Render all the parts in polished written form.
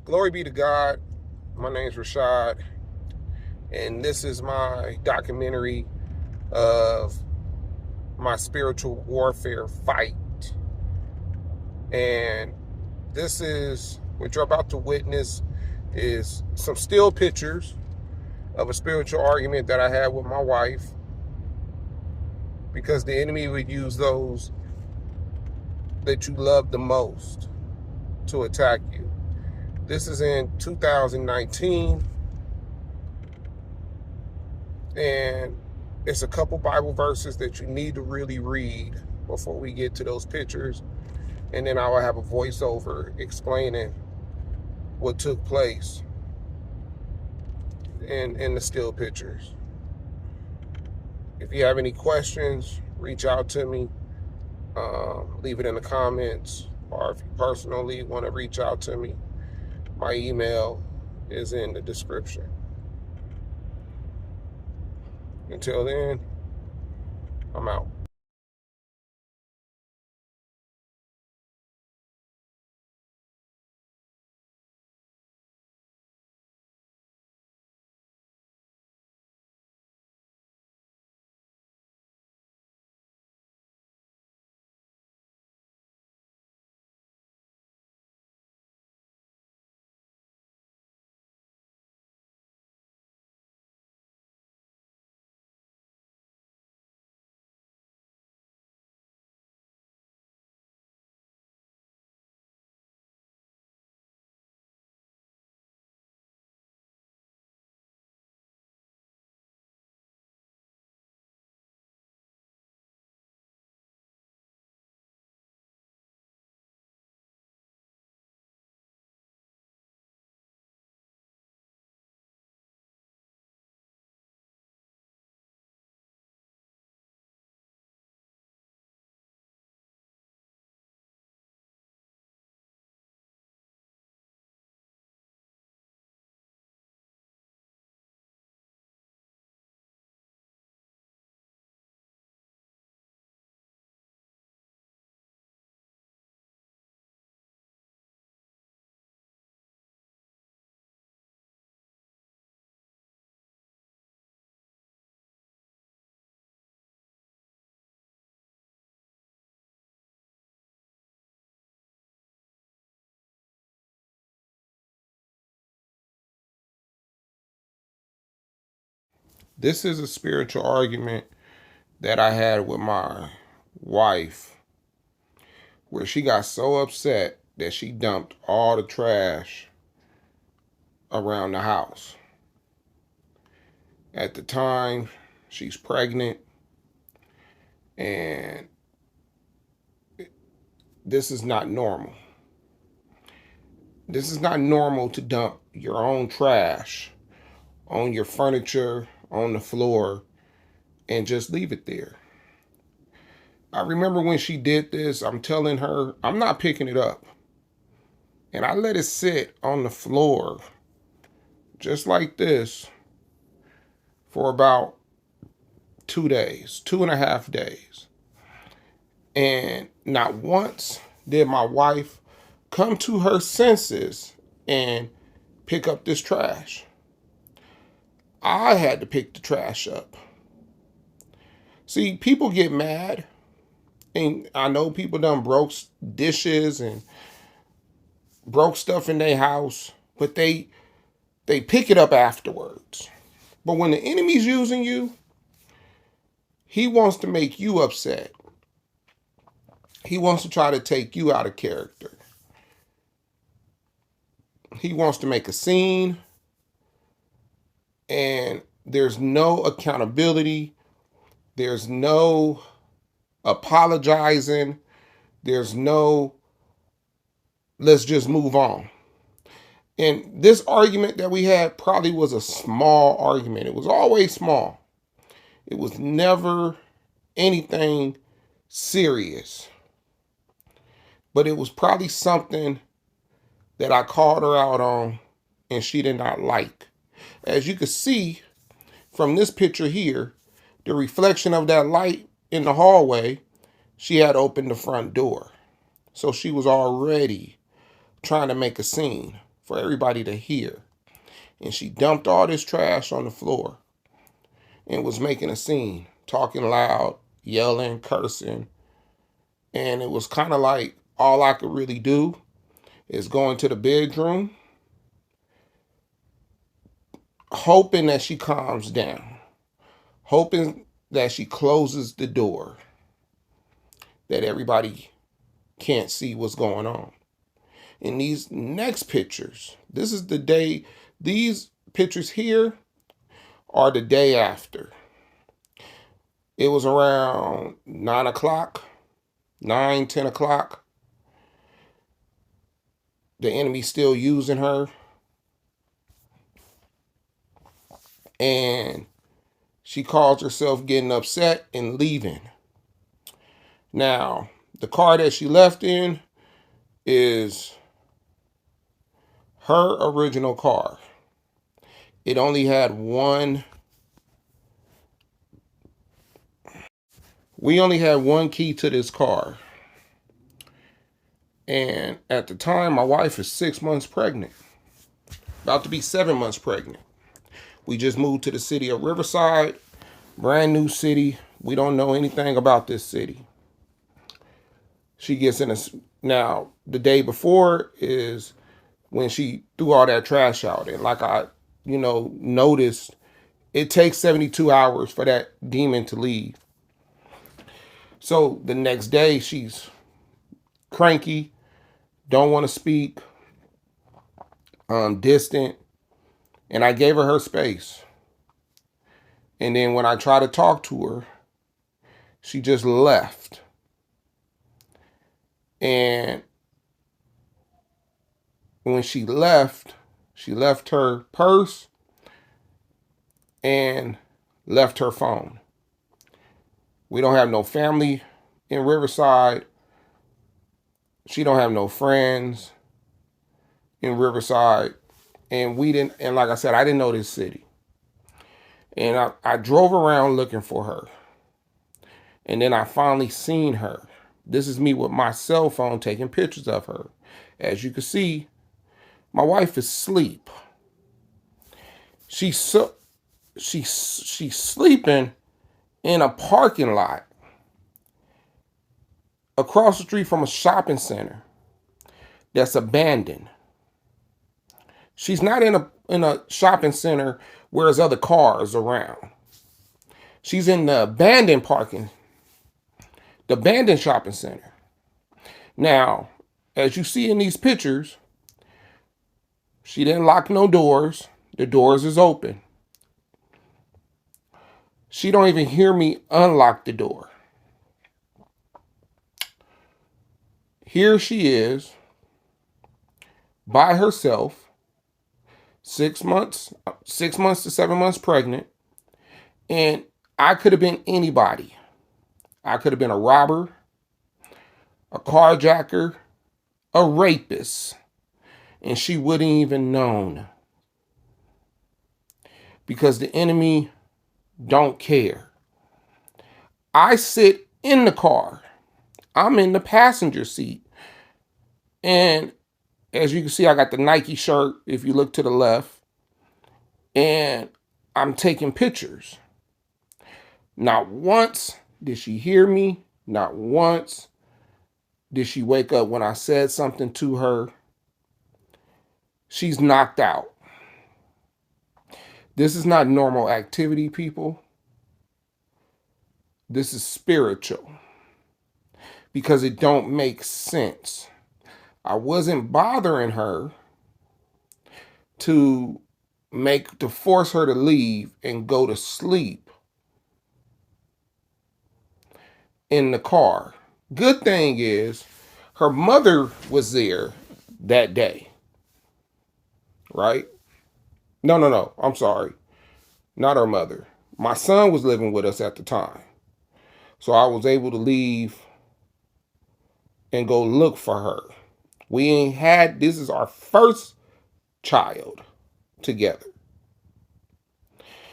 Glory be to God. My name's Rashad, and this is my documentary of my spiritual warfare fight. And this is what you're about to witness is some still pictures of a spiritual argument that I had with my wife, because the enemy would use those that you love the most to attack you. This is in 2019, and it's a couple Bible verses that you need to really read before we get to those pictures, and then I will have a voiceover explaining what took place in the still pictures. If you have any questions, reach out to me. Leave it in the comments, or if you personally want to reach out to me, my email is in the description. Until then, I'm out. This is a spiritual argument that I had with my wife, where she got so upset that she dumped all the trash around the house. At the time, she's pregnant, and this is not normal. This is not normal to dump your own trash on your furniture, on the floor, and just leave it there. I remember when she did this, I'm telling her, I'm not picking it up. And I let it sit on the floor, just like this, for about 2 days, 2.5 days. And not once did my wife come to her senses and pick up this trash. I had to pick the trash up. See, people get mad, and I know people done broke dishes and broke stuff in their house, but they pick it up afterwards. But when the enemy's using you, he wants to make you upset. He wants to try to take you out of character. He wants to make a scene, and there's no accountability. There's no apologizing. There's no, let's just move on. And this argument that we had probably was a small argument. It was always small. It was never anything serious. But it was probably something that I called her out on and she did not like. As you can see from this picture here, the reflection of that light in the hallway, she had opened the front door. So she was already trying to make a scene for everybody to hear. And she dumped all this trash on the floor and was making a scene, talking loud, yelling, cursing. And it was kind of like all I could really do is go into the bedroom, hoping that she calms down, hoping that she closes the door, that everybody can't see what's going on. In these next pictures, this is the day, these pictures here are the day after. It was around 9 o'clock, 9, 10 o'clock. The enemy's still using her. And she calls herself getting upset and leaving. Now, the car that she left in is her original car. It only had one. We only had one key to this car. And at the time, my wife is 6 months pregnant. About to be 7 months pregnant. We just moved to the city of Riverside. Brand new city. We don't know anything about this city. She gets in a... Now, the day before is when she threw all that trash out. And like I, noticed, it takes 72 hours for that demon to leave. So the next day, she's cranky, don't want to speak, distant, and I gave her space. And then when I tried to talk to her, she just left. And when she left her purse and left her phone. We don't have no family in Riverside. She don't have no friends in Riverside. And like I said, I didn't know this city. And I drove around looking for her. And then I finally seen her. This is me with my cell phone taking pictures of her. As you can see, my wife is asleep. She's sleeping in a parking lot across the street from a shopping center that's abandoned. She's not in a shopping center where there's other cars around. She's in the abandoned shopping center. Now, as you see in these pictures, she didn't lock no doors. The doors is open. She don't even hear me unlock the door. Here she is by herself, 6 months to 7 months pregnant. And I could have been anybody. I could have been a robber, a carjacker, a rapist, and she wouldn't even known. Because the enemy don't care. I sit in the car. I'm in the passenger seat. And as you can see, I got the Nike shirt, if you look to the left. And I'm taking pictures. Not once did she hear me. Not once did she wake up when I said something to her. She's knocked out. This is not normal activity, people. This is spiritual. Because it don't make sense. I wasn't bothering her to force her to leave and go to sleep in the car. Good thing is her mother was there that day. Right? No. I'm sorry. Not her mother. My son was living with us at the time. So I was able to leave and go look for her. This is our first child together.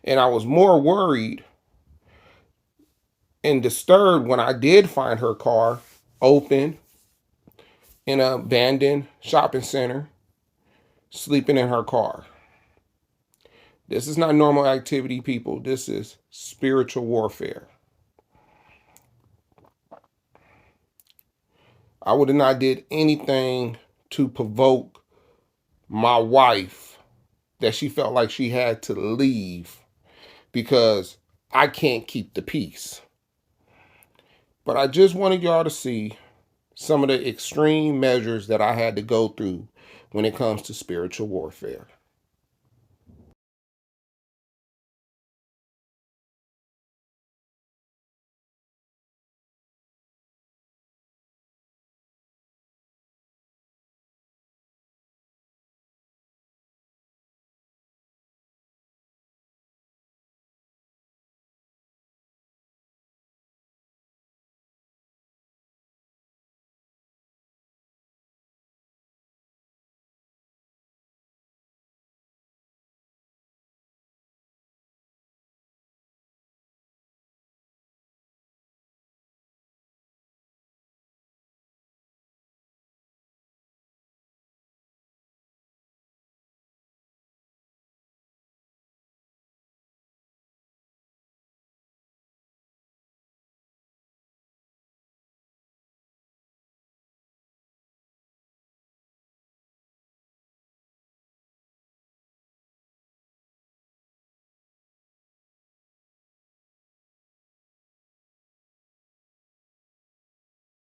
And I was more worried and disturbed when I did find her car open in an abandoned shopping center. sleeping in her car. This is not normal activity, people. This is spiritual warfare. I would have not did anything to provoke my wife that she felt like she had to leave because I can't keep the peace. But I just wanted y'all to see some of the extreme measures that I had to go through when it comes to spiritual warfare.